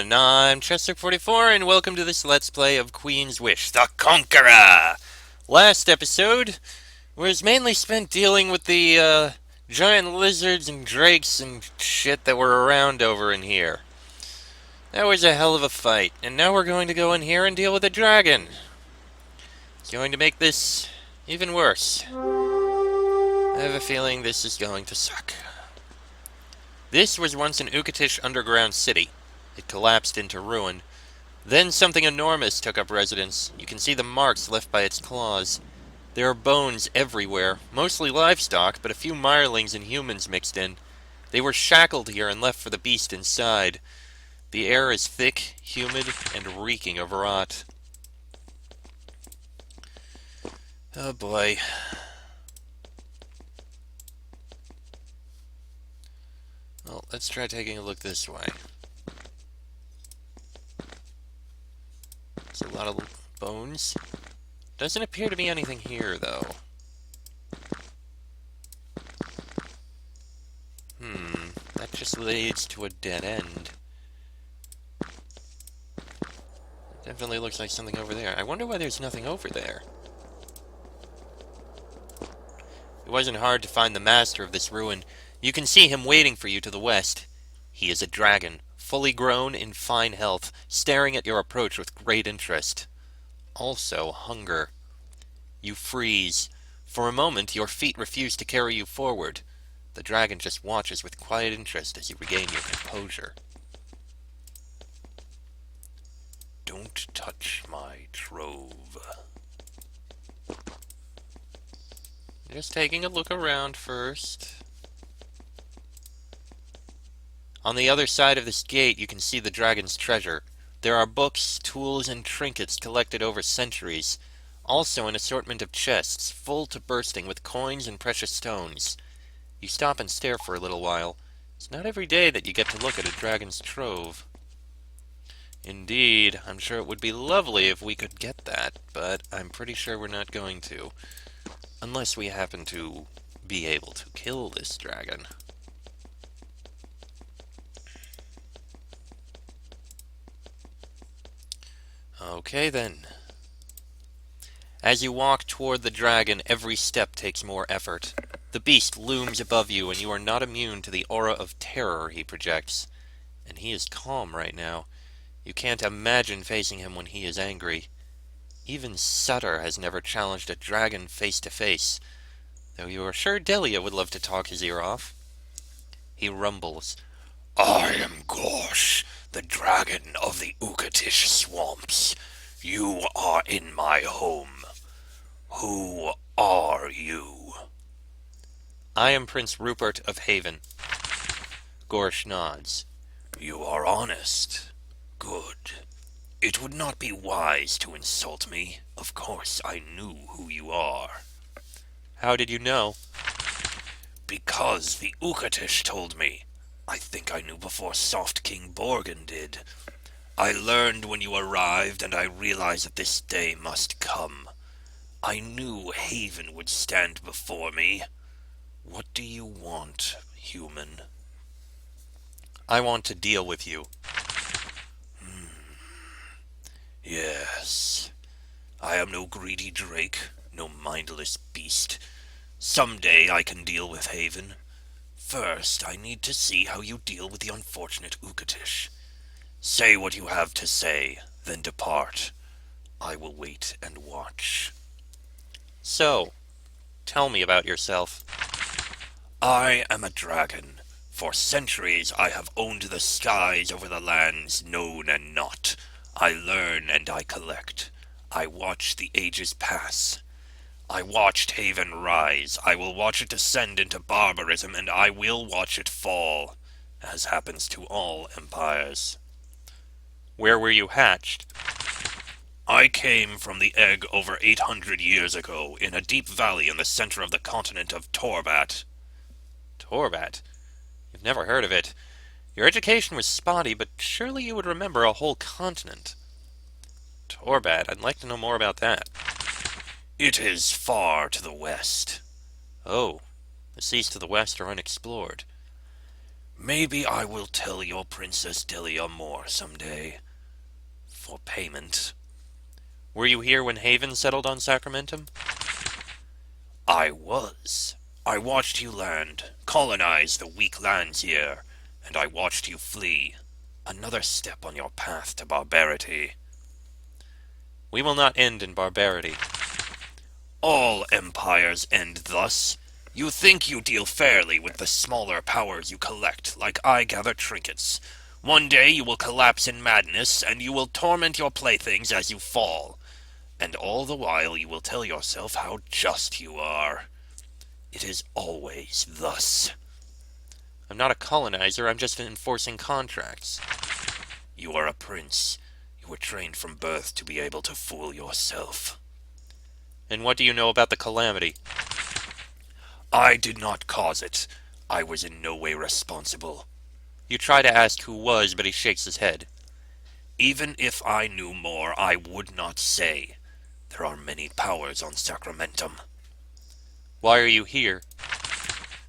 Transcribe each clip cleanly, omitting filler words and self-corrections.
everyone, I'm Chester44 and welcome to this Let's Play of Queen's Wish, the Conqueror! Last episode was mainly spent dealing with the, giant lizards and drakes and shit that were around over in here. That was a hell of a fight, and now we're going to go in here and deal with a dragon. It's going to make this even worse. I have a feeling this is going to suck. This was once an Ukatish underground city. It collapsed into ruin. Then something enormous took up residence. You can see the marks left by its claws. There are bones everywhere, mostly livestock, but a few mirelings and humans mixed in. They were shackled here and left for the beast inside. The air is thick, humid, and reeking of rot. Oh boy. Well, let's try taking a look this way. There's a lot of bones. Doesn't appear to be anything here, though. That just leads to a dead end. Definitely looks like something over there. I wonder why there's nothing over there. It wasn't hard to find the master of this ruin. You can see him waiting for you to the west. He is a dragon, fully grown, in fine health, staring at your approach with great interest. Also, hunger. You freeze. For a moment, your feet refuse to carry you forward. The dragon just watches with quiet interest as you regain your composure. Don't touch my trove. Just taking a look around first. On the other side of this gate, you can see the dragon's treasure. There are books, tools, and trinkets collected over centuries. Also an assortment of chests, full to bursting with coins and precious stones. You stop and stare for a little while. It's not every day that you get to look at a dragon's trove. Indeed, I'm sure it would be lovely if we could get that, but I'm pretty sure we're not going to. Unless we happen to be able to kill this dragon. Okay then. As you walk toward the dragon, every step takes more effort. The beast looms above you, and you are not immune to the aura of terror he projects. And he is calm right now. You can't imagine facing him when he is angry. Even Sutter has never challenged a dragon face to face, though you are sure Delia would love to talk his ear off. He rumbles. I am Ghorsh, the dragon of the Ukatish swamps. You are in my home. Who are you? I am Prince Rupert of Haven. Ghorsh nods. You are honest. Good. It would not be wise to insult me. Of course I knew who you are. How did you know? Because the Ukatish told me. I think I knew before Soft King Borgin did. I learned when you arrived, and I realized that this day must come. I knew Haven would stand before me. What do you want, human? I want to deal with you. Yes. I am no greedy drake, no mindless beast. Someday I can deal with Haven. First, I need to see how you deal with the unfortunate Ukatish. Say what you have to say, then depart. I will wait and watch. So, tell me about yourself. I am a dragon. For centuries I have owned the skies over the lands known and not. I learn and I collect. I watch the ages pass. I watched Haven rise. I will watch it descend into barbarism, and I will watch it fall, as happens to all empires. Where were you hatched? I came from the egg over 800 years ago, in a deep valley in the center of the continent of Torbat. Torbat? You've never heard of it. Your education was spotty, but surely you would remember a whole continent. Torbat, I'd like to know more about that. It is far to the west. Oh, the seas to the west are unexplored. Maybe I will tell your Princess Delia more someday. For payment. Were you here when Haven settled on Sacramentum? I was. I watched you land, colonize the weak lands here, and I watched you flee. Another step on your path to barbarity. We will not end in barbarity. All empires end thus. You think you deal fairly with the smaller powers you collect, like I gather trinkets. One day you will collapse in madness, and you will torment your playthings as you fall. And all the while you will tell yourself how just you are. It is always thus. I'm not a colonizer, I'm just enforcing contracts. You are a prince. You were trained from birth to be able to fool yourself. And what do you know about the calamity? I did not cause it. I was in no way responsible. You try to ask who was, but he shakes his head. Even if I knew more, I would not say. There are many powers on Sacramentum. Why are you here?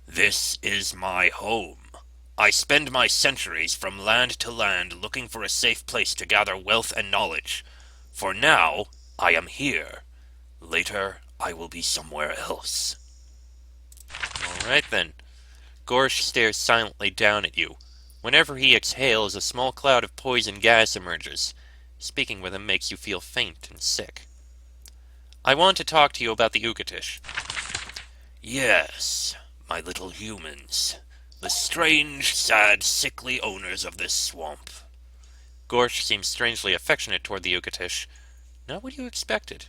This is my home. I spend my centuries from land to land looking for a safe place to gather wealth and knowledge. For now, I am here. Later, I will be somewhere else. All right then. Ghorsh stares silently down at you. Whenever he exhales, a small cloud of poison gas emerges. Speaking with him makes you feel faint and sick. I want to talk to you about the Ukatish. Yes, my little humans. The strange, sad, sickly owners of this swamp. Ghorsh seems strangely affectionate toward the Ukatish. Not what you expected.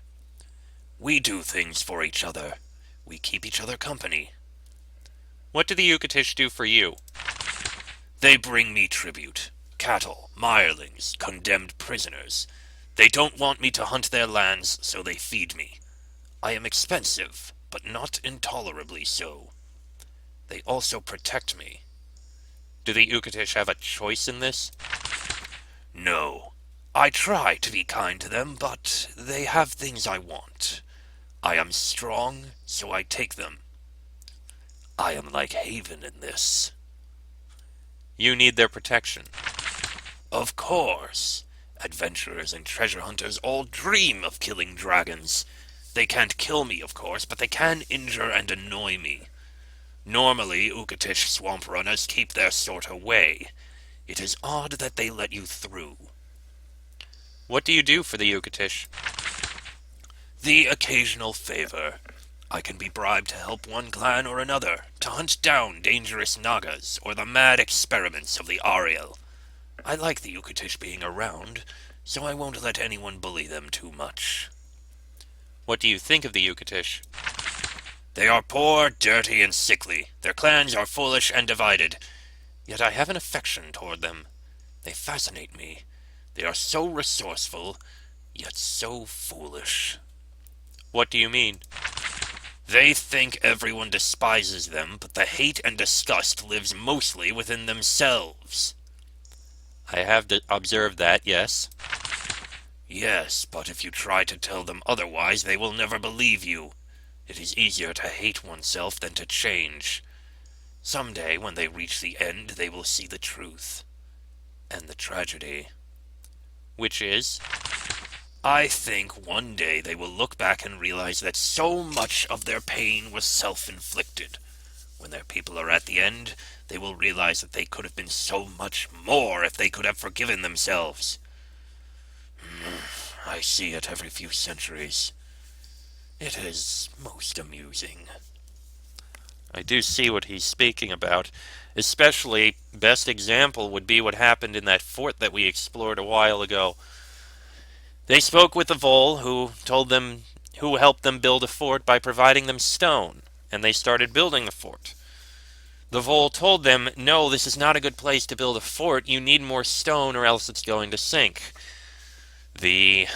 We do things for each other. We keep each other company. What do the Ukatish do for you? They bring me tribute. Cattle, mirelings, condemned prisoners. They don't want me to hunt their lands, so they feed me. I am expensive, but not intolerably so. They also protect me. Do the Ukatish have a choice in this? No. I try to be kind to them, but they have things I want. I am strong, so I take them. I am like Haven in this. You need their protection. Of course. Adventurers and treasure hunters all dream of killing dragons. They can't kill me, of course, but they can injure and annoy me. Normally, Ukatish swamp runners keep their sort away. It is odd that they let you through. What do you do for the Ukatish? The occasional favor. I can be bribed to help one clan or another, to hunt down dangerous Nagas or the mad experiments of the Ariel. I like the Ukatish being around, so I won't let anyone bully them too much. What do you think of the Ukatish? They are poor, dirty, and sickly. Their clans are foolish and divided. Yet I have an affection toward them. They fascinate me. They are so resourceful, yet so foolish. What do you mean? They think everyone despises them, but the hate and disgust lives mostly within themselves. I have observed that, yes. Yes, but if you try to tell them otherwise, they will never believe you. It is easier to hate oneself than to change. Someday, when they reach the end, they will see the truth. And the tragedy. Which is? I think one day they will look back and realize that so much of their pain was self-inflicted. When their people are at the end, they will realize that they could have been so much more if they could have forgiven themselves. I see it every few centuries. It is most amusing. I do see what he's speaking about. Especially, best example would be what happened in that fort that we explored a while ago. They spoke with the Vole, who helped them build a fort by providing them stone, and they started building the fort. The Vole told them, no, this is not a good place to build a fort, you need more stone or else it's going to sink. The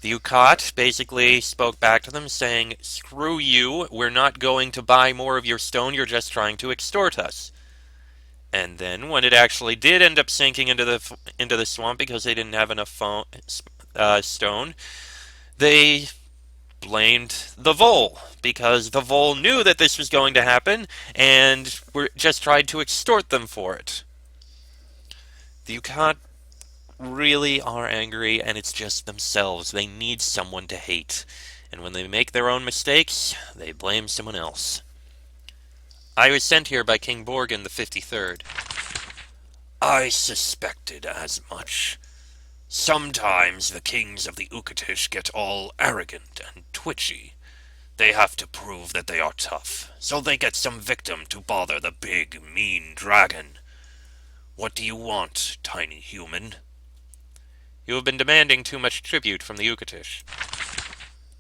Ukat basically spoke back to them saying, screw you, we're not going to buy more of your stone, you're just trying to extort us. And then, when it actually did end up sinking into the swamp because they didn't have enough stone, they blamed the Vole, because the Vole knew that this was going to happen, and just tried to extort them for it. The Yukon really are angry, and it's just themselves. They need someone to hate. And when they make their own mistakes, they blame someone else. I was sent here by King Borgin the 53rd. I suspected as much. Sometimes the kings of the Ukatish get all arrogant and twitchy. They have to prove that they are tough, so they get some victim to bother the big, mean dragon. What do you want, tiny human? You have been demanding too much tribute from the Ukatish.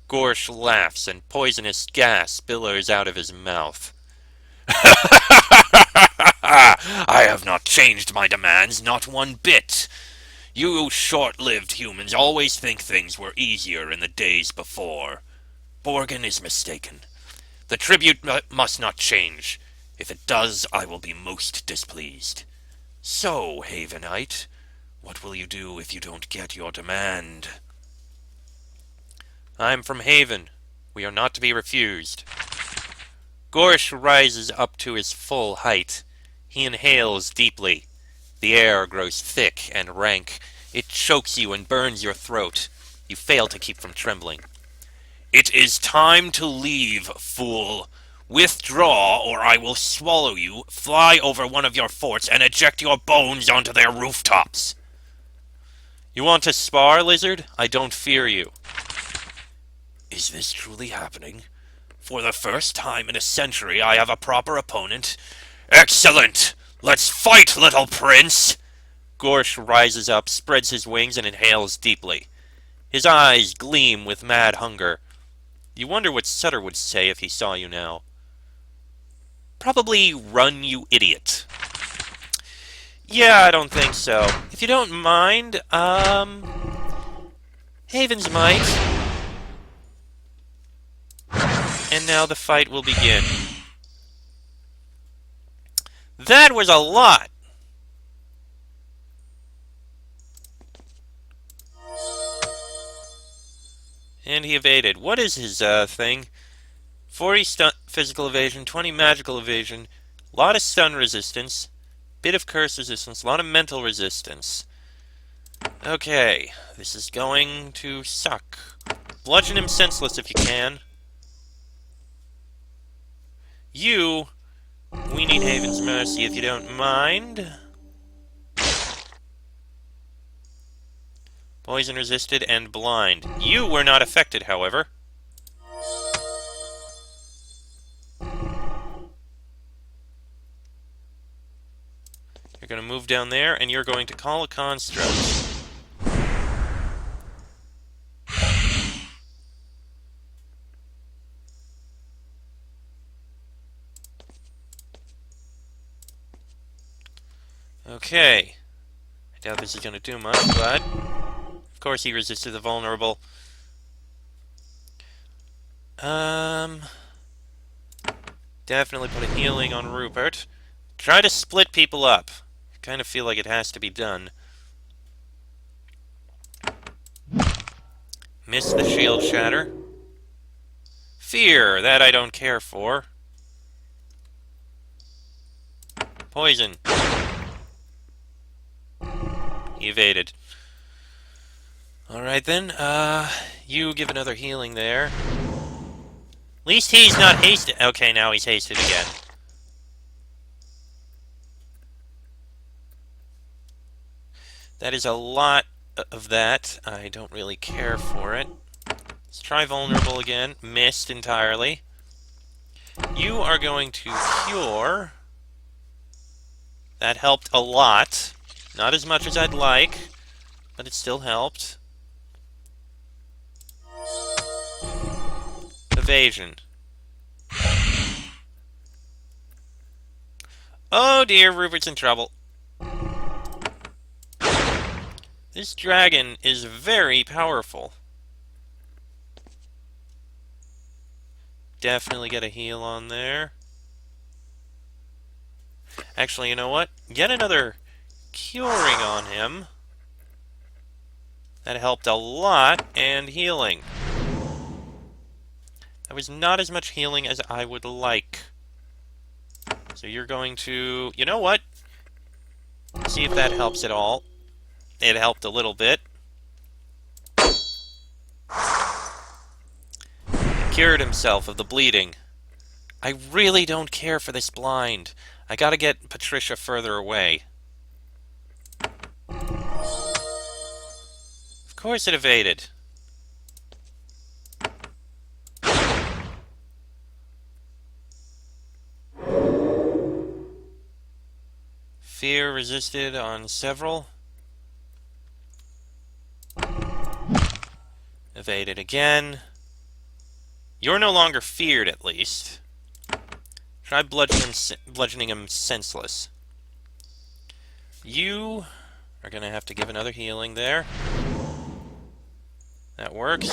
Ghorsh laughs, and poisonous gas billows out of his mouth. I have not changed my demands, not one bit. You short-lived humans always think things were easier in the days before. Borgin is mistaken. The tribute must not change. If it does, I will be most displeased. So, Havenite, what will you do if you don't get your demand? I'm from Haven. We are not to be refused. Ghorsh rises up to his full height. He inhales deeply. The air grows thick and rank. It chokes you and burns your throat. You fail to keep from trembling. It is time to leave, fool. Withdraw, or I will swallow you, fly over one of your forts, and eject your bones onto their rooftops. You want to spar, lizard? I don't fear you. Is this truly happening? For the first time in a century, I have a proper opponent. Excellent! Let's fight, little prince! Ghorsh rises up, spreads his wings, and inhales deeply. His eyes gleam with mad hunger. You wonder what Sutter would say if he saw you now. Probably, run, you idiot. Yeah, I don't think so. If you don't mind, Havens might. And now the fight will begin. That was a lot! And he evaded. What is his, thing? 40 physical evasion, 20 magical evasion, a lot of stun resistance, bit of curse resistance, a lot of mental resistance. Okay, this is going to suck. Bludgeon him senseless if you can. We need Haven's mercy if you don't mind. Poison resisted and blind. You were not affected, however. You're going to move down there, and you're going to call a construct. Okay. I doubt this is going to do much, but of course he resisted the vulnerable. Definitely put a healing on Rupert. Try to split people up. I kind of feel like it has to be done. Miss the shield shatter. Fear, that I don't care for. Poison. He evaded. Alright then, you give another healing there. At least he's not hasted. Okay, now he's hasted again. That is a lot of that. I don't really care for it. Let's try vulnerable again. Missed entirely. You are going to cure. That helped a lot. Not as much as I'd like, but it still helped. Evasion. Oh dear, Rupert's in trouble. This dragon is very powerful. Definitely get a heal on there. Actually, you know what? Get another curing on him. That helped a lot, and healing. That was not as much healing as I would like. So you're going to... You know what? See if that helps at all. It helped a little bit. Cured himself of the bleeding. I really don't care for this blind. I gotta get Patricia further away. Of course it evaded. Fear resisted on several. Evaded again. You're no longer feared, at least. Try bludgeoning him senseless. You are going to have to give another healing there. That works.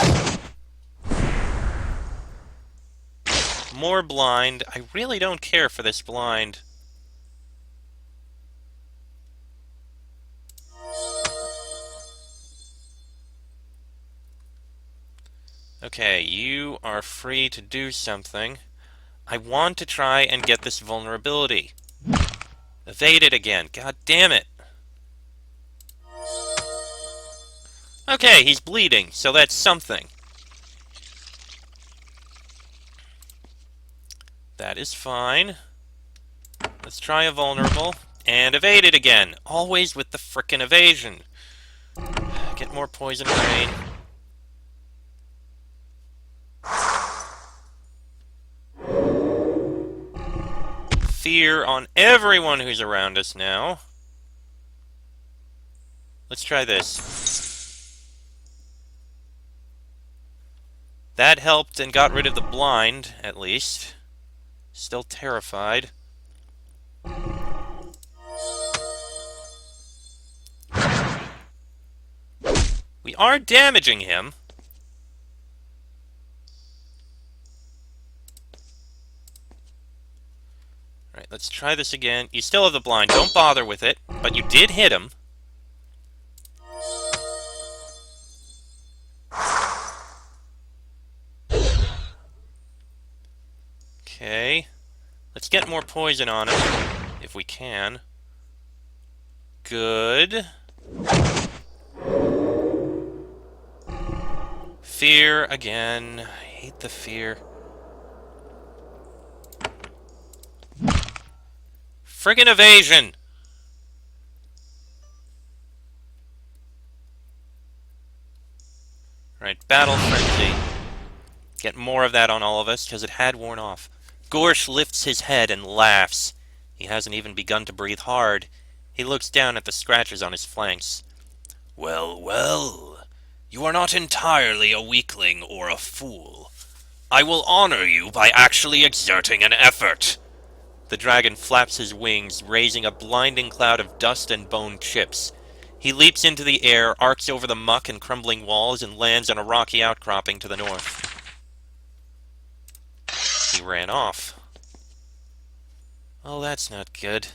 More blind. I really don't care for this blind. Okay, you are free to do something. I want to try and get this vulnerability. Evade it again. God damn it. Okay, he's bleeding, so that's something. That is fine. Let's try a vulnerable. And evade it again. Always with the frickin' evasion. Get more poison rain. Fear on everyone who's around us now. Let's try this. That helped and got rid of the blind, at least. Still terrified. We are damaging him. Alright, let's try this again. You still have the blind. Don't bother with it. But you did hit him. Okay. Let's get more poison on him, if we can. Good. Fear again. I hate the fear. Friggin' evasion! Right, battle frenzy. Get more of that on all of us, because it had worn off. Ghorsh lifts his head and laughs. He hasn't even begun to breathe hard. He looks down at the scratches on his flanks. Well, well. You are not entirely a weakling or a fool. I will honor you by actually exerting an effort. The dragon flaps his wings, raising a blinding cloud of dust and bone chips. He leaps into the air, arcs over the muck and crumbling walls, and lands on a rocky outcropping to the north. He ran off. Oh, that's not good.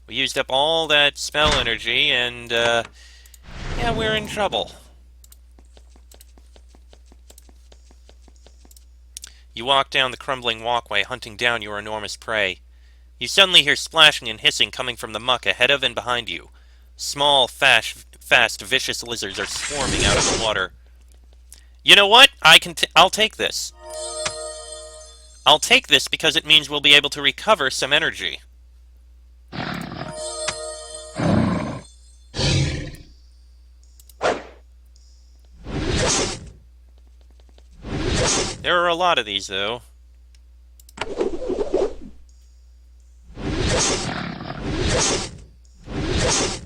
We used up all that spell energy, and, yeah, we're in trouble. You walk down the crumbling walkway, hunting down your enormous prey. You suddenly hear splashing and hissing coming from the muck ahead of and behind you. Small, fast, vicious lizards are swarming out of the water. You know what? I'll take this. I'll take this because it means we'll be able to recover some energy. There are a lot of these, though.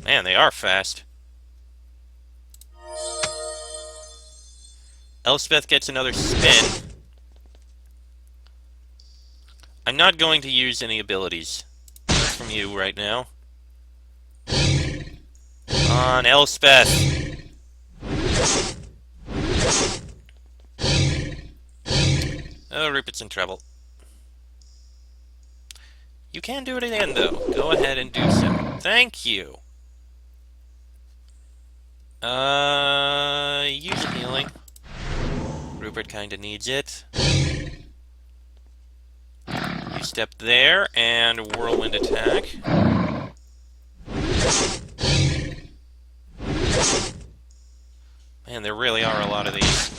Man, they are fast. Elspeth gets another spin. I'm not going to use any abilities from you right now. Come on, Elspeth. Oh, Rupert's in trouble. You can do it again, though. Go ahead and do so. Thank you. Use a healing. Rupert kinda needs it. You step there, and whirlwind attack. Man, there really are a lot of these.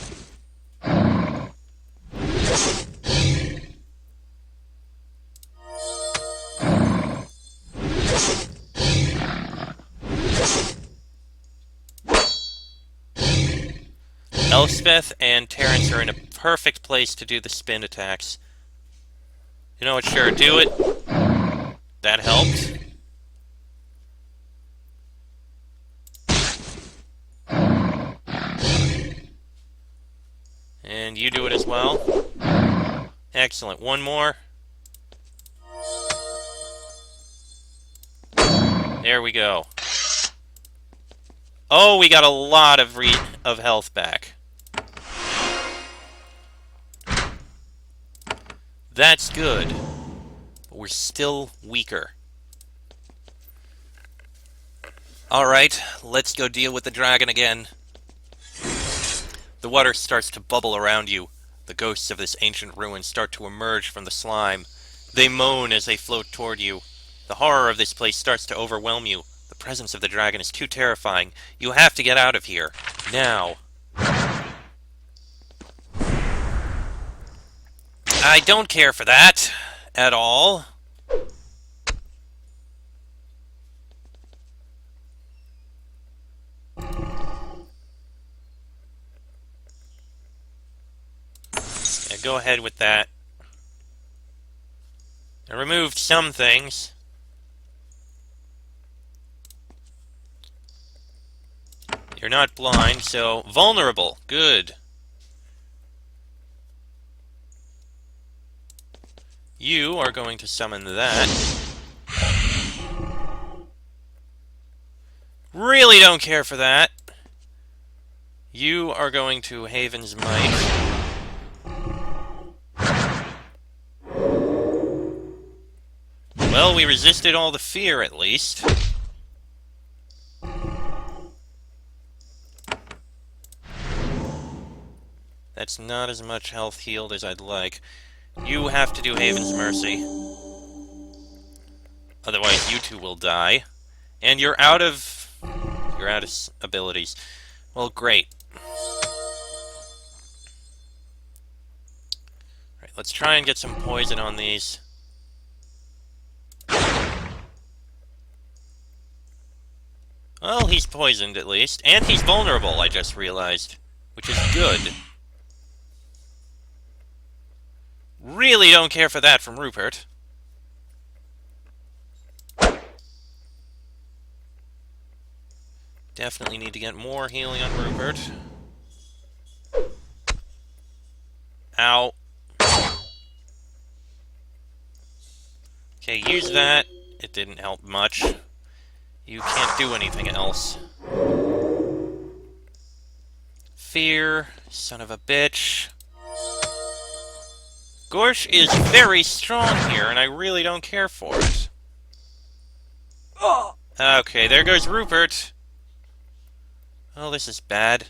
Elspeth and Terrence are in a perfect place to do the spin attacks. You know what? Sure, do it. That helped. And you do it as well. Excellent. One more. There we go. Oh, we got a lot of health back. That's good. But we're still weaker. Alright, let's go deal with the dragon again. The water starts to bubble around you. The ghosts of this ancient ruin start to emerge from the slime. They moan as they float toward you. The horror of this place starts to overwhelm you. The presence of the dragon is too terrifying. You have to get out of here. Now. I don't care for that. At all. Yeah, go ahead with that. I removed some things. You're not blind, so vulnerable. Good. You are going to summon that. Really don't care for that. You are going to Haven's Might. Well, we resisted all the fear, at least. That's not as much health healed as I'd like. You have to do Haven's Mercy. Otherwise, you two will die. And you're out of abilities. Well, great. Alright, let's try and get some poison on these. Well, he's poisoned at least. And he's vulnerable, I just realized. Which is good. Really don't care for that from Rupert. Definitely need to get more healing on Rupert. Ow. Okay, use that. It didn't help much. You can't do anything else. Fear, son of a bitch. Ghorsh is very strong here, and I really don't care for it. Okay, there goes Rupert. Oh, this is bad.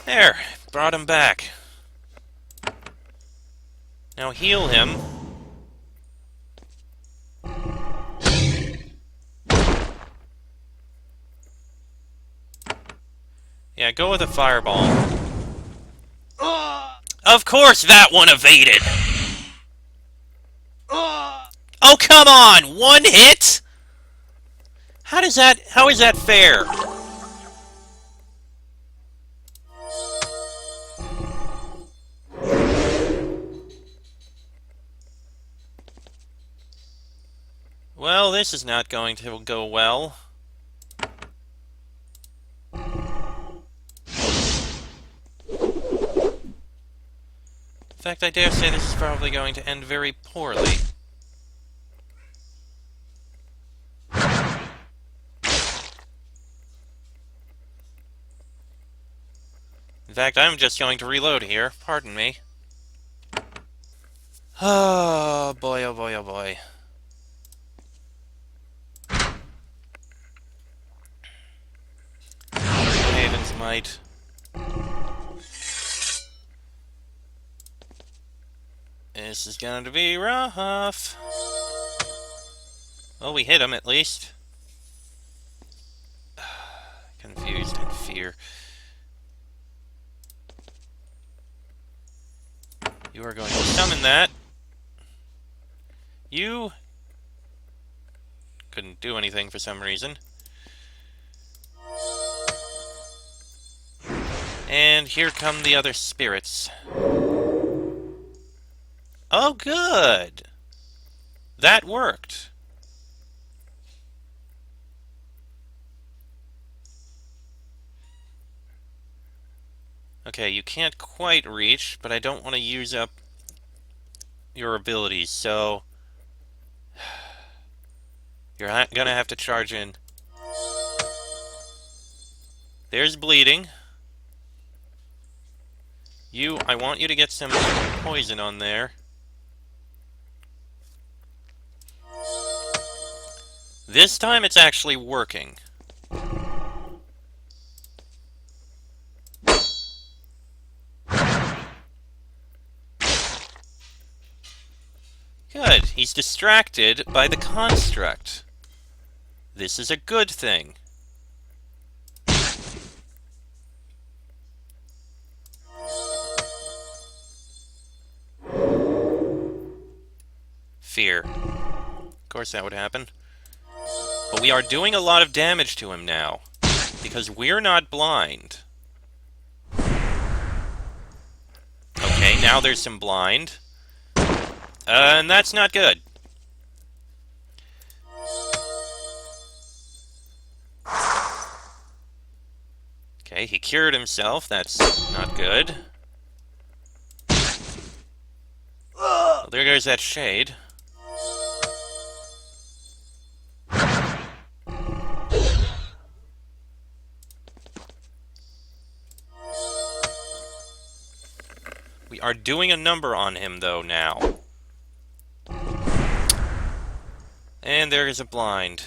There, brought him back. Now heal him. Yeah, go with a fireball. Of course that one evaded! Oh, come on! One hit?! How is that fair? Well, this is not going to go well. In fact, I dare say this is probably going to end very poorly. In fact, I'm just going to reload here. Pardon me. Oh, boy, oh boy, oh boy. Haven's might. This is going to be rough. Well, we hit him at least. Confused and fear. You are going to summon that. You couldn't do anything for some reason. And here come the other spirits. Oh, good! That worked. Okay, you can't quite reach, but I don't want to use up your abilities, so you're gonna have to charge in. There's bleeding. I want you to get some poison on there. This time it's actually working. Good. He's distracted by the construct. This is a good thing. Fear. Of course that would happen. But we are doing a lot of damage to him now, because we're not blind. Okay, now there's some blind. And that's not good. Okay, he cured himself. That's not good. Well, there goes that shade. We are doing a number on him, though, now. And there is a blind.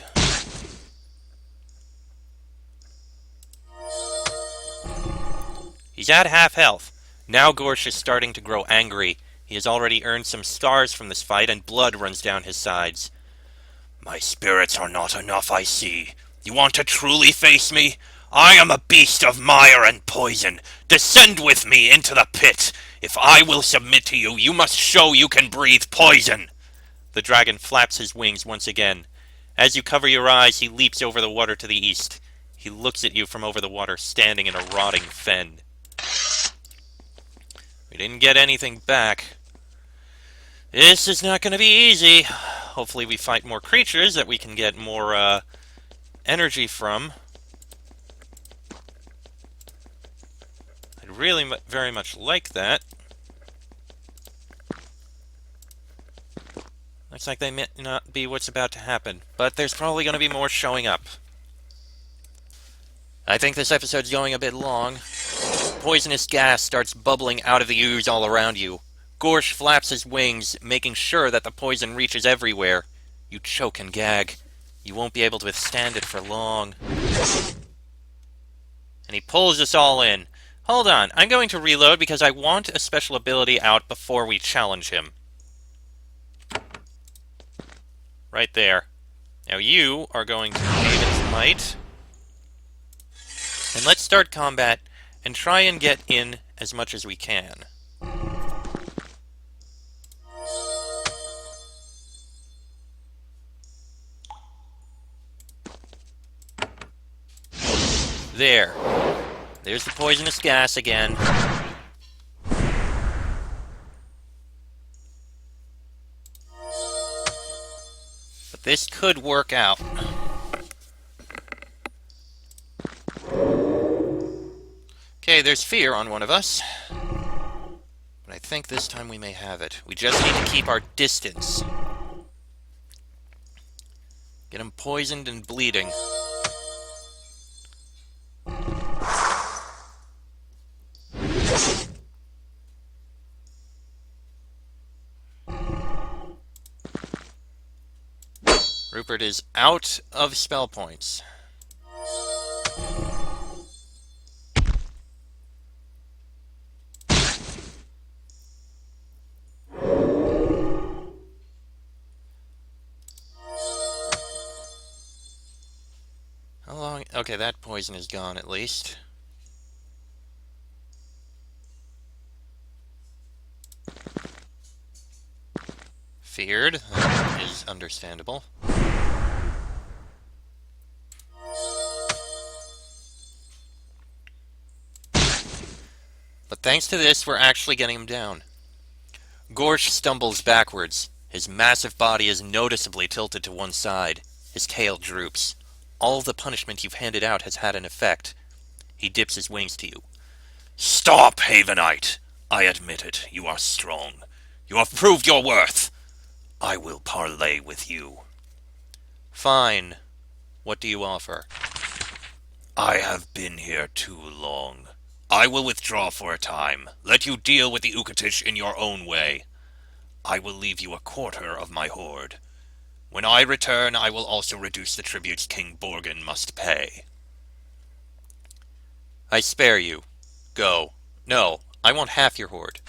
He's at half health. Now Ghorsh is starting to grow angry. He has already earned some stars from this fight, and blood runs down his sides. My spirits are not enough, I see. You want to truly face me? I am a beast of mire and poison. Descend with me into the pit. If I will submit to you, you must show you can breathe poison. The dragon flaps his wings once again. As you cover your eyes, he leaps over the water to the east. He looks at you from over the water, standing in a rotting fen. We didn't get anything back. This is not going to be easy. Hopefully we fight more creatures that we can get more energy from. I'd really very much like that. Looks like they may not be what's about to happen, but there's probably going to be more showing up. I think this episode's going a bit long. Poisonous gas starts bubbling out of the ooze all around you. Ghorsh flaps his wings, making sure that the poison reaches everywhere. You choke and gag. You won't be able to withstand it for long. And he pulls us all in. Hold on, I'm going to reload because I want a special ability out before we challenge him. Right there. Now you are going to Maven's Might. And let's start combat and try and get in as much as we can. There. There's the poisonous gas again. But this could work out. Okay, there's fear on one of us. But I think this time we may have it. We just need to keep our distance. Get him poisoned and bleeding. Rupert is out of spell points. Okay, that poison is gone at least. Feared. That is understandable. But thanks to this, we're actually getting him down. Ghorsh stumbles backwards. His massive body is noticeably tilted to one side. His tail droops. All the punishment you've handed out has had an effect. He dips his wings to you. Stop, Havenite! I admit it, you are strong. You have proved your worth. I will parley with you. Fine. What do you offer? I have been here too long. I will withdraw for a time. Let you deal with the Ukatish in your own way. I will leave you a quarter of my hoard. When I return, I will also reduce the tributes King Borgin must pay. I spare you. Go. No, I want half your hoard.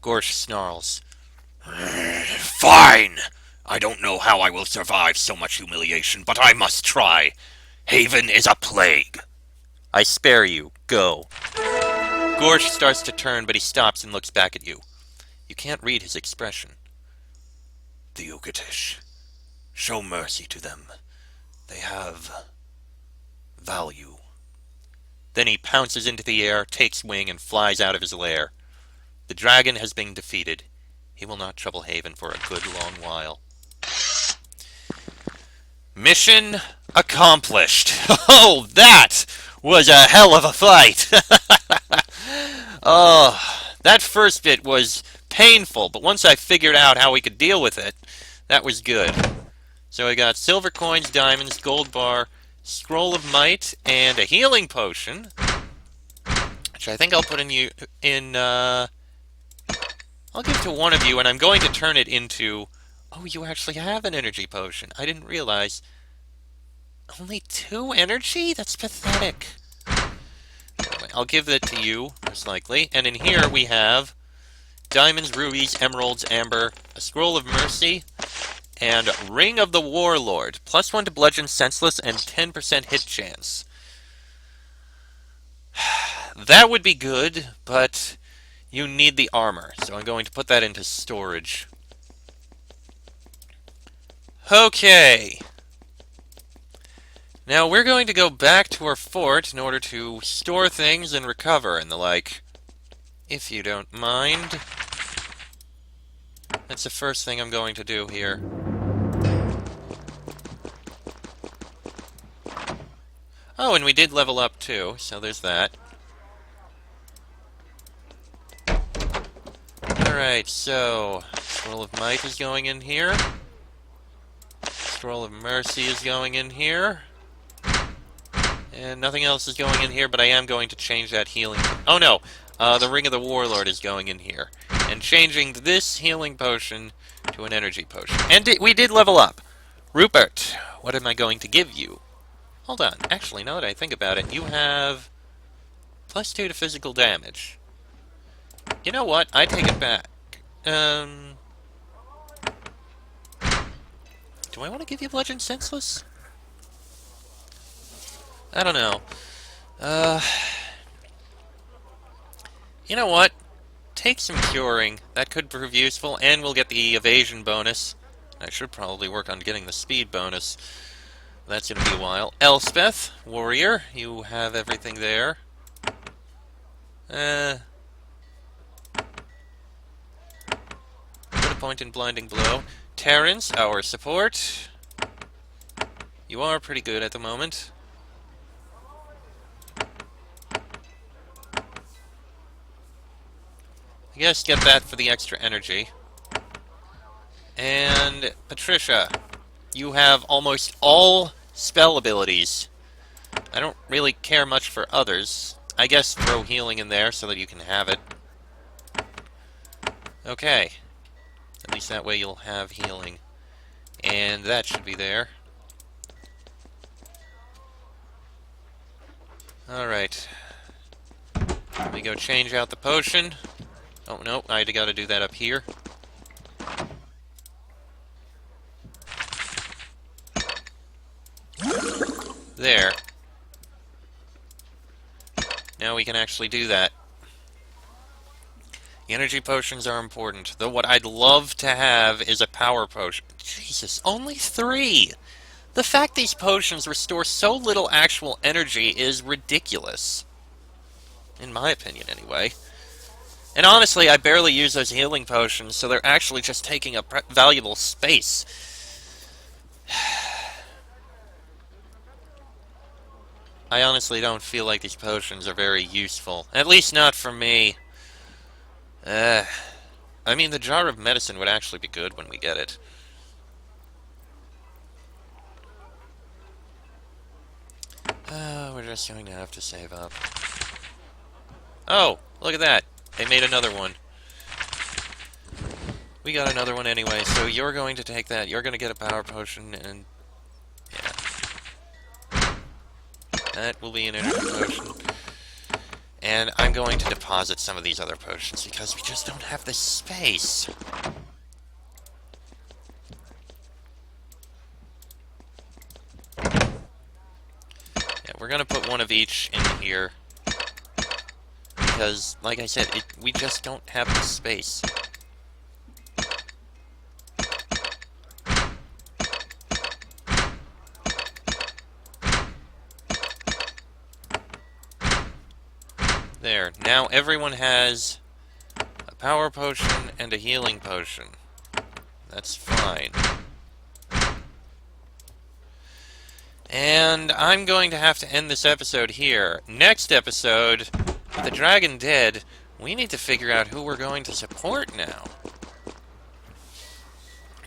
Ghorsh snarls. Fine! I don't know how I will survive so much humiliation, but I must try. Haven is a plague. I spare you. Go. Ghorsh starts to turn, but he stops and looks back at you. You can't read his expression. The Ukatish. Show mercy to them. They have value. Then he pounces into the air, takes wing, and flies out of his lair. The dragon has been defeated. He will not trouble Haven for a good long while. Mission accomplished. Oh, that was a hell of a fight. Oh, that first bit was painful, but once I figured out how we could deal with it, that was good. So I got silver coins, diamonds, gold bar, scroll of might, and a healing potion, which I think I'll put I'll give to one of you, and I'm going to turn it into... Oh, you actually have an energy potion. I didn't realize. Only 2 energy? That's pathetic. Anyway, I'll give that to you, most likely. And in here we have diamonds, rubies, emeralds, amber, a scroll of mercy, and Ring of the Warlord. +1 to bludgeon senseless and 10% hit chance. That would be good, but you need the armor, so I'm going to put that into storage. Okay. Now we're going to go back to our fort in order to store things and recover and the like. If you don't mind. That's the first thing I'm going to do here. Oh, and we did level up too, so there's that. Alright, so Scroll of Might is going in here. Scroll of Mercy is going in here. And nothing else is going in here, but I am going to change that healing... Oh no! The Ring of the Warlord is going in here. And changing this healing potion to an energy potion. And we did level up! Rupert, what am I going to give you? Hold on, actually, now that I think about it, you have... +2 to physical damage. You know what? I take it back. Do I want to give you Bludgeon Senseless? I don't know. You know what? Take some curing. That could prove useful, and we'll get the evasion bonus. I should probably work on getting the speed bonus. That's going to be a while. Elspeth, warrior, you have everything there. Put a point in blinding blow. Terrence, our support. You are pretty good at the moment. I guess get that for the extra energy. And Patricia, you have almost all spell abilities. I don't really care much for others. I guess throw healing in there so that you can have it. Okay. At least that way you'll have healing. And that should be there. Alright. Let me go change out the potion. Oh, no, I gotta do that up here. There. Now we can actually do that. The energy potions are important, though what I'd love to have is a power potion. Jesus, only 3! The fact these potions restore so little actual energy is ridiculous. In my opinion, anyway. And honestly, I barely use those healing potions, so they're actually just taking up valuable space. I honestly don't feel like these potions are very useful. At least not for me. I mean, the jar of medicine would actually be good when we get it. We're just going to have to save up. Oh, look at that. They made another one. We got another one anyway, so you're going to take that. You're going to get a power potion, and... yeah. That will be an energy potion. And I'm going to deposit some of these other potions, because we just don't have the space. Yeah, we're going to put one of each in here. Because, like I said, we just don't have the space. There. Now everyone has a power potion and a healing potion. That's fine. And I'm going to have to end this episode here. Next episode, with the dragon dead, we need to figure out who we're going to support now.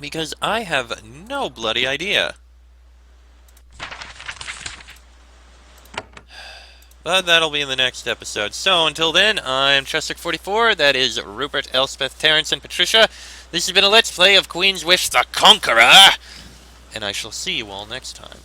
Because I have no bloody idea. But that'll be in the next episode. So until then, I'm Chester44, that is Rupert, Elspeth, Terrence, and Patricia. This has been a Let's Play of Queen's Wish the Conqueror! And I shall see you all next time.